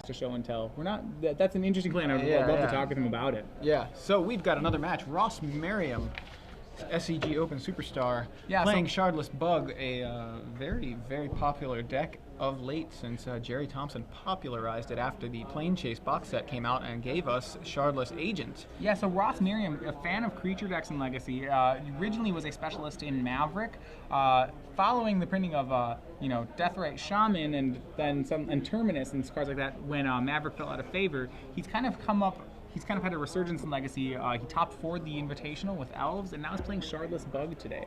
to show and tell. We're not. That's an interesting plan. I'd love to talk with him about it. Yeah. So we've got another match. Ross Merriam, SCG Open Superstar, playing Shardless Bug, a very, very popular deck of late since Jerry Thompson popularized it after the Plane Chase box set came out and gave us Shardless Agent. Yeah, so Ross Merriam, a fan of creature decks in Legacy, originally was a specialist in Maverick. Following the printing of Deathrite Shaman and then and Terminus and cards like that, when Maverick fell out of favor, he's kind of had a resurgence in Legacy. He topped 4 the Invitational with Elves, and now he's playing Shardless Bug today.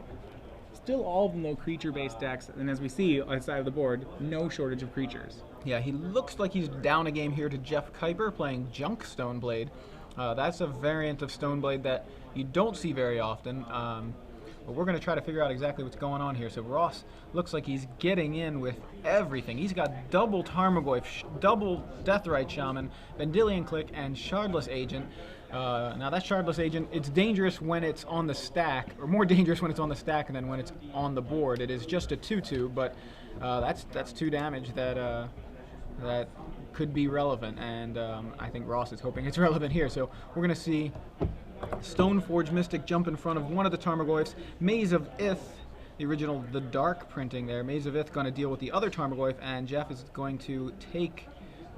Still all of them though creature-based decks, and as we see on the side of the board, no shortage of creatures. Yeah, he looks like he's down a game here to Jeff Kieper playing Junk Stoneblade. That's a variant of Stoneblade that you don't see very often. But we're going to try to figure out exactly what's going on here. So Ross looks like he's getting in with everything. He's got double Tarmogoyf, double Deathrite Shaman, Vendilion Click, and Shardless Agent. Now that Shardless Agent, it's dangerous when it's on the stack, or more dangerous when it's on the stack than when it's on the board. It is just a 2/2, but that's 2 damage that could be relevant, and I think Ross is hoping it's relevant here. So we're going to see Stoneforge Mystic jump in front of one of the Tarmogoyfs. Maze of Ith, the original, the dark printing there. Maze of Ith going to deal with the other Tarmogoyf, and Jeff is going to take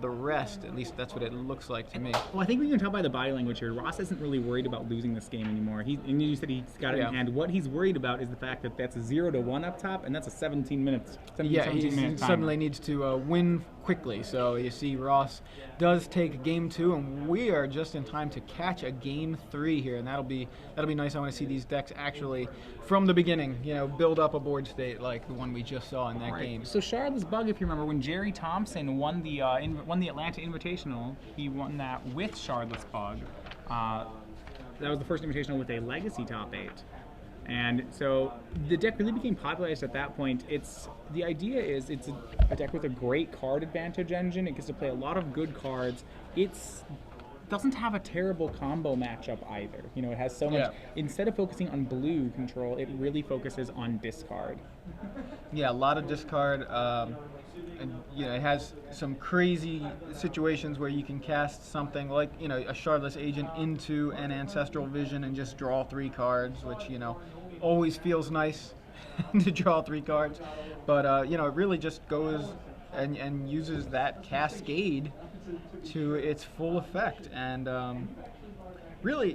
the rest. At least that's what it looks like to me. Well, I think we can tell by the body language here, Ross isn't really worried about losing this game anymore. And you said he's got it in hand. What he's worried about is the fact that that's a 0-1 up top, and that's a 17 minutes. He suddenly needs to win quickly. So you see Ross does take game 2, and we are just in time to catch a game 3 here, and that'll be nice. I want to see these decks actually from the beginning, build up a board state like the one we just saw in that game. So Shardless Bug, if you remember, when Jerry Thompson won the Atlanta Invitational, he won that with Shardless Bug. That was the first Invitational with a Legacy top 8. And so the deck really became popularized at that point. The idea is it's a deck with a great card advantage engine. It gets to play a lot of good cards. It doesn't have a terrible combo matchup either. It has so much. Instead of focusing on blue control, it really focuses on discard. Yeah, a lot of discard. And, it has some crazy situations where you can cast something like, a Shardless Agent into an Ancestral Vision and just draw 3 cards, which, always feels nice to draw 3 cards. But, it really just goes and uses that cascade to its full effect. And really,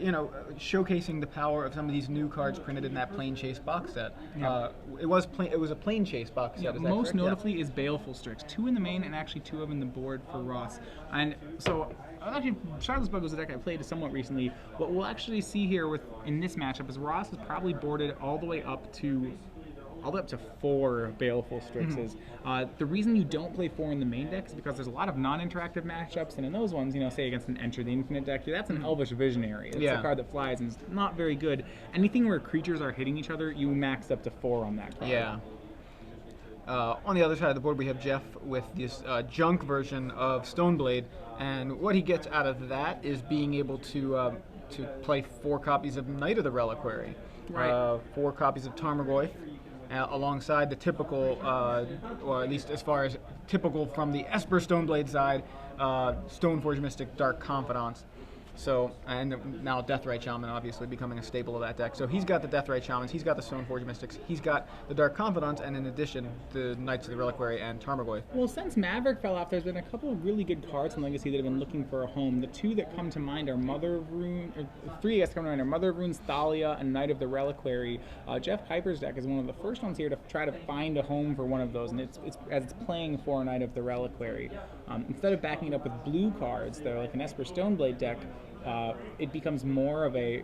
showcasing the power of some of these new cards printed in that Plane Chase box set. Yeah. It was a Plane Chase box set. Most notably is Baleful Strix. 2 in the main and actually 2 of them in the board for Ross. And so, actually, Shardless Bug was a deck I played somewhat recently. What we'll actually see here in this matchup is Ross is probably boarded all the way up to 4 Baleful Strixes. The reason you don't play 4 in the main deck is because there's a lot of non-interactive matchups, and in those ones, say against an Enter the Infinite deck, that's an Elvish Visionary. It's a card that flies and is not very good. Anything where creatures are hitting each other, you max up to 4 on that card. Yeah. On the other side of the board, we have Jeff with this junk version of Stoneblade, and what he gets out of that is being able to play 4 copies of Knight of the Reliquary, 4 copies of Tarmogoyf, alongside the typical, or at least as far as typical from the Esper Stoneblade side, Stoneforge Mystic, Dark Confidants. So, and now Deathrite Shaman obviously becoming a staple of that deck. So he's got the Deathrite Shamans, he's got the Stoneforge Mystics, he's got the Dark Confidants, and in addition, the Knights of the Reliquary and Tarmogoyf. Well, since Maverick fell off, there's been a couple of really good cards in Legacy that have been looking for a home. The 2 that come to mind are Mother of Runes, or 3 I guess come to mind are Mother of Runes, Thalia, and Knight of the Reliquary. Jeff Kieper's deck is one of the first ones here to try to find a home for one of those, and it's playing for Knight of the Reliquary. Instead of backing it up with blue cards, they're like an Esper Stoneblade deck. It becomes more of a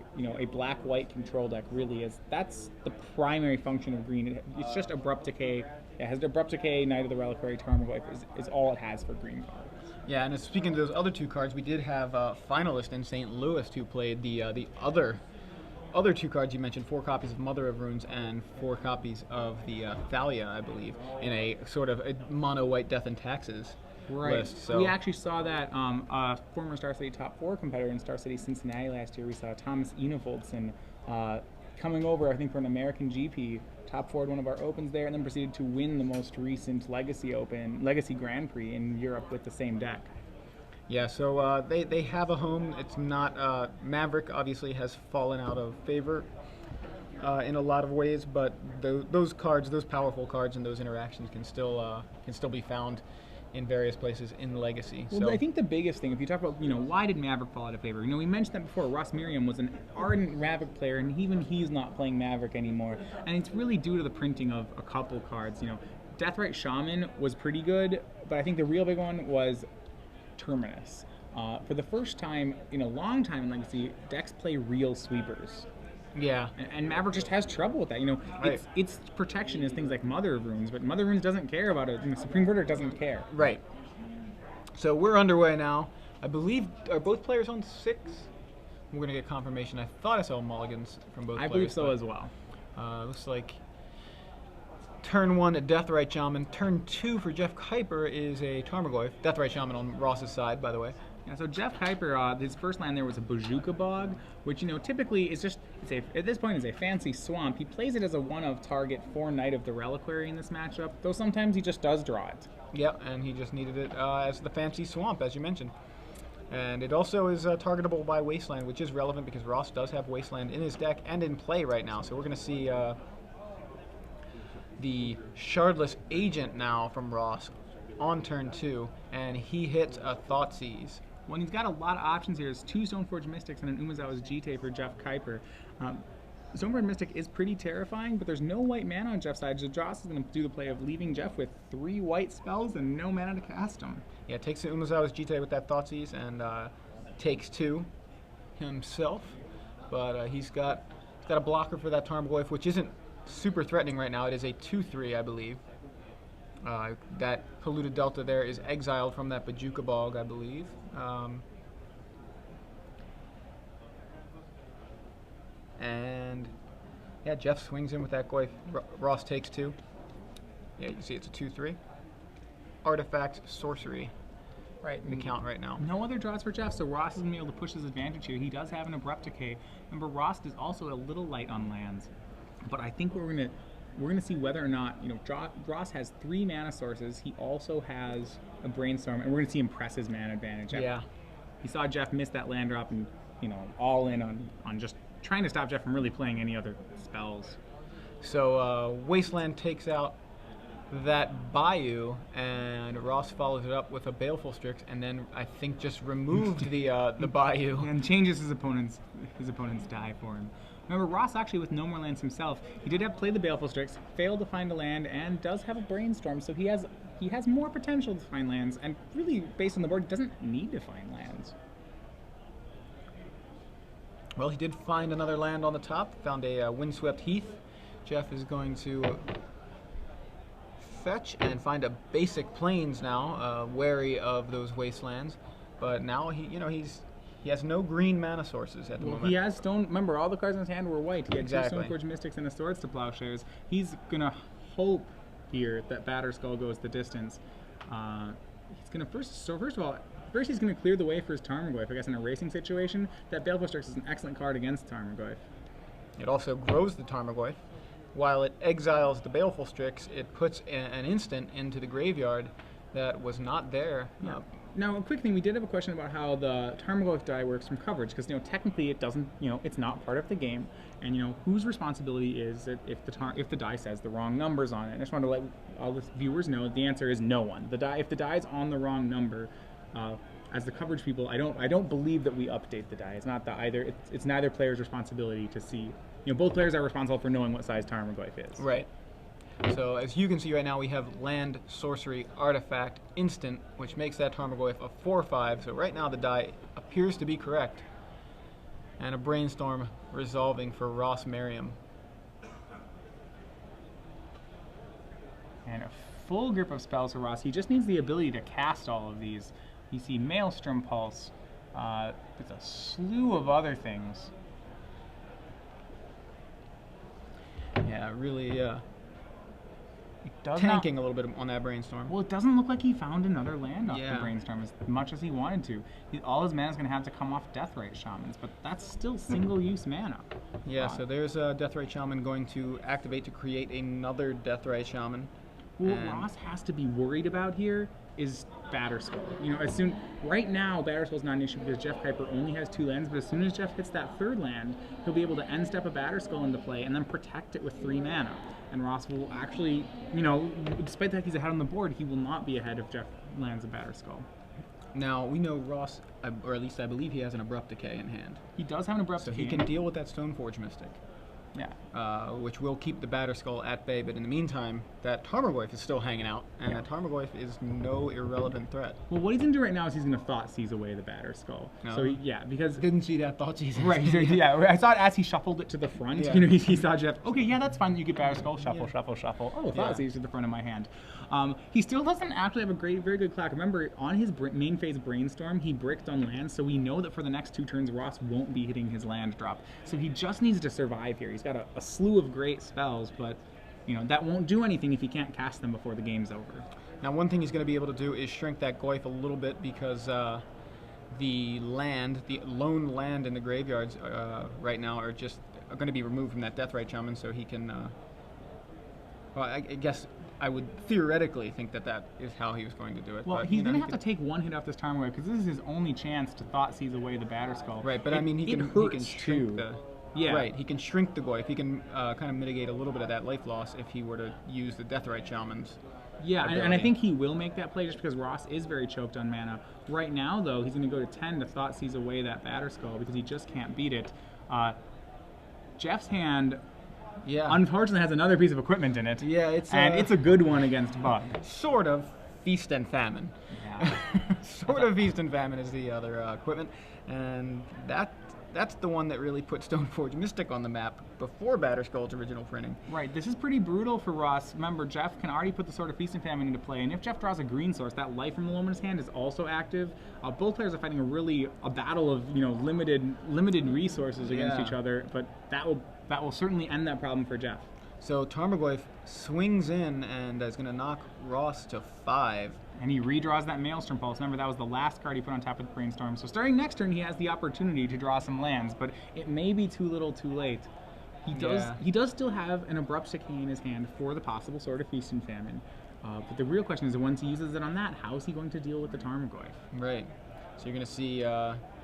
black-white control deck. Really is. That's the primary function of green. It's just Abrupt Decay. It has Abrupt Decay, Knight of the Reliquary, Tarmogoyf is all it has for green cards. Yeah, and speaking of those other 2 cards, we did have a finalist in St. Louis who played the other 2 cards you mentioned, 4 copies of Mother of Runes and 4 copies of the Thalia, I believe, in a sort of a mono-white Death and Taxes. List, so. We actually saw that a former Star City top 4 competitor in Star City Cincinnati last year. We saw Thomas Enevoldsen coming over, I think, for an American GP, top 4'd one of our opens there, and then proceeded to win the most recent Legacy Grand Prix in Europe with the same deck. Yeah, so they have a home. It's not Maverick. Obviously, has fallen out of favor in a lot of ways, but those cards, those powerful cards, and those interactions can still be found in various places in Legacy. Well, So I think the biggest thing, if you talk about, why did Maverick fall out of favor? We mentioned that before. Ross Merriam was an ardent Maverick player, and even he's not playing Maverick anymore. And it's really due to the printing of a couple cards. Deathrite Shaman was pretty good, but I think the real big one was Terminus. For the first time in a long time in Legacy, decks play real sweepers. yeah, And Maverick just has trouble with that. Right. Its protection is things like Mother of Runes, but Mother of Runes doesn't care about it. Supreme Verdict doesn't care. right. So we're underway now. I believe, are both players on 6? We're going to get confirmation. I thought I saw mulligans from both I players. believe so as well. Looks like turn 1 a Deathrite Shaman. Turn 2 for Jeff Kieper is a Tarmogoyf. Deathrite Shaman on Ross's side, by the way. Yeah, so Jeff Kieper, his first land there was a Bojuka Bog, which typically is just at this point is a fancy swamp. He plays it as a one of target for Knight of the Reliquary in this matchup, though sometimes he just does draw it. Yep, and he just needed it as the fancy swamp, as you mentioned. And it also is targetable by Wasteland, which is relevant because Ross does have Wasteland in his deck and in play right now. So we're going to see the Shardless Agent now from Ross on turn 2, and he hits a Thoughtseize. Well, he's got a lot of options here. It's 2 Stoneforge Mystics and an Umezawa's Jite for Jeff Kieper. Stoneforge Mystic is pretty terrifying, but there's no white mana on Jeff's side, so Joss is going to do the play of leaving Jeff with 3 white spells and no mana to cast them. Yeah, takes the Umezawa's Jite with that Thoughtseize and takes 2 himself, but he's got a blocker for that Tarmogoyf, which isn't super threatening right now. It is a 2/3, I believe. That Polluted Delta there is exiled from that Bojuka Bog, I believe. And yeah, Jeff swings in with that Goyf. Ross takes 2. Yeah, you see it's a 2/3. Artifact Sorcery. Right. The count right now. No other draws for Jeff, so Ross is going to be able to push his advantage here. He does have an Abrupt Decay. Remember, Ross is also a little light on lands, but I think we're going to see whether or not, Ross has 3 mana sources. He also has a Brainstorm, and we're going to see him press his mana advantage. Yeah. He saw Jeff miss that land drop and, all in on just trying to stop Jeff from really playing any other spells. So Wasteland takes out that Bayou, and Ross follows it up with a Baleful Strix, and then I think just removed the Bayou. And changes his opponent's die for him. Remember, Ross actually with no more lands himself, he did have play the Baleful Strix, failed to find a land, and does have a Brainstorm, so he has more potential to find lands, and really, based on the board, doesn't need to find lands. Well, he did find another land on the top, found a Windswept Heath. Jeff is going to fetch and find a basic Plains now, wary of those Wastelands, but now he has no green mana sources at the moment. He has stone. Remember, all the cards in his hand were white. He had Exactly. 2 Stoneforge Mystics and a Swords to Plowshares. He's gonna hope here that Batterskull goes the distance. He's gonna first of all, he's gonna clear the way for his Tarmogoyf. I guess in a racing situation, that Baleful Strix is an excellent card against Tarmogoyf. It also grows the Tarmogoyf. While it exiles the Baleful Strix, it puts an instant into the graveyard that was not there. Yeah. Now, a quick thing, we did have a question about how the Tarmogoyf die works from coverage, because technically it doesn't, it's not part of the game, and whose responsibility is it if the die says the wrong numbers on it? And I just wanted to let all the viewers know the answer is no one. If the die is on the wrong number, as the coverage people, I don't believe that we update the die. It's not it's neither player's responsibility to see. Both players are responsible for knowing what size Tarmogoyf is. Right. So as you can see right now, we have land, sorcery, artifact, instant, which makes that Tarmogoyf a 4/5. So right now the die appears to be correct. And a Brainstorm resolving for Ross Merriam. And a full grip of spells for Ross. He just needs the ability to cast all of these. You see Maelstrom Pulse. There's a slew of other things. Yeah, really Does tanking not, a little bit on that Brainstorm. Well, it doesn't look like he found another land off Yeah. the Brainstorm as much as he wanted to. All his mana is going to have to come off Deathrite Shamans, but that's still single-use mana. Yeah, so there's a Deathrite Shaman going to activate to create another Deathrite Shaman. What And- Ross has to be worried about here is Batterskull. You know, right now, Batterskull's not an issue because Jeff Kuyper only has 2 lands, but as soon as Jeff hits that 3rd land, he'll be able to end step a Batterskull into play and then protect it with 3 mana. And Ross will actually, you know, despite the fact he's ahead on the board, he will not be ahead if Jeff lands a Batterskull. Now, we know Ross, or at least I believe he has an Abrupt Decay in hand. He does have an Abrupt So Decay. he can deal with that Stoneforge Mystic. Yeah. Which will keep the Batterskull at bay, but in the meantime, that Tarmogoyf is still hanging out, and that Tarmogoyf is no irrelevant threat. Well, what he's going to do right now is he's going to Thought Seize away the Batterskull. No. So, because... Didn't see that Thought Seize. Right, yeah. I saw it as he shuffled it to the front. Yeah. You know, he saw Jeff, okay, yeah, that's fine. You get Batterskull, shuffle, shuffle, shuffle. Oh, Thought Yeah. Seize to the front of my hand. He still doesn't actually have a very good clock. Remember, on his main phase Brainstorm, he bricked on lands, so we know that for the next 2 turns, Ross won't be hitting his land drop. So he just needs to survive here. He's got a slew of great spells, but you know that won't do anything if he can't cast them before the game's over. Now, one thing he's going to be able to do is shrink that Goyf a little bit because the lone land in the graveyards right now are going to be removed from that Deathrite Shaman, so he can. Well, I guess I would theoretically think that is how he was going to do it. Well, but, he's going to have to take 1 hit off this Tarmogoyf because this is his only chance to Thought Seize away the Batterskull. Right, but I mean, he can shrink the. Yeah. Right, he can shrink the Goyf. He can kind of mitigate a little bit of that life loss if he were to use the Deathrite Shaman's. Yeah, and I think he will make that play just because Ross is very choked on mana. Right now, though, he's going to go to 10 to Thought Seize away that Batterskull because he just can't beat it. Jeff's hand, unfortunately, has another piece of equipment in it. Yeah, it's a good one against Bug. Sort of Feast and Famine. Yeah. Sort of Feast and Famine is the other equipment, and that's the one that really put Stoneforge Mystic on the map before Batterskull's original printing. Right, this is pretty brutal for Ross. Remember, Jeff can already put the Sword of Feast and Famine into play, and if Jeff draws a green source, that Life from the Loam in his hand is also active. Both players are fighting a battle of limited resources against each other, but that will certainly end that problem for Jeff. So Tarmogoyf swings in and is going to knock Ross to 5. And he redraws that Maelstrom Pulse. Remember, that was the last card he put on top of the Brainstorm. So starting next turn, he has the opportunity to draw some lands, but it may be too little too late. He does still have an Abrupt Decay in his hand for the possible Sword of Feast and Famine. But the real question is, once he uses it on that, how is he going to deal with the Tarmogoyf? Right. So you're going to see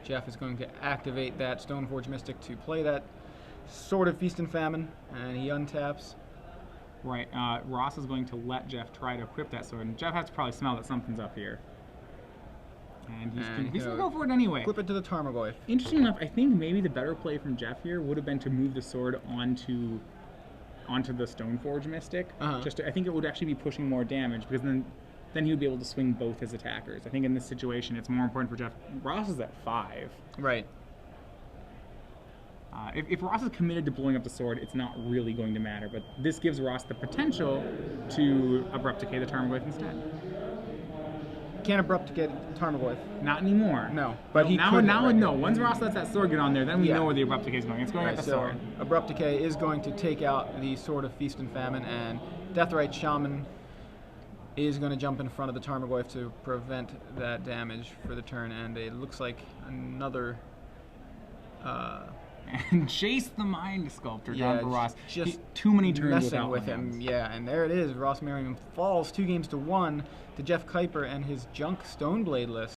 Jeff is going to activate that Stoneforge Mystic to play that Sword of Feast and Famine, and he untaps. Right, Ross is going to let Jeff try to equip that sword, and Jeff has to probably smell that something's up here. And he's going to go for it anyway. Equip it to the Tarmogoyf. Interesting enough, I think maybe the better play from Jeff here would have been to move the sword onto the Stoneforge Mystic. I think it would actually be pushing more damage, because then he would be able to swing both his attackers. I think in this situation, it's more important for Jeff. Ross is at 5. Right. If Ross is committed to blowing up the sword, it's not really going to matter, but this gives Ross the potential to Abrupt Decay the Tarmogoyf instead. Can't Abrupt Decay Tarmogoyf. Not anymore. No, but he now could. No. Once Ross lets that sword get on there, then we know where the Abrupt Decay is going. It's going at the sword. Abrupt Decay is going to take out the Sword of Feast and Famine, and Deathrite Shaman is going to jump in front of the Tarmogoyf to prevent that damage for the turn, and it looks like another... and chase the Mind Sculptor down for Ross. Just too many turns messing with him. Yeah, and there it is. Ross Merriam falls 2-1 to Jeff Kuyper and his junk Stoneblade list.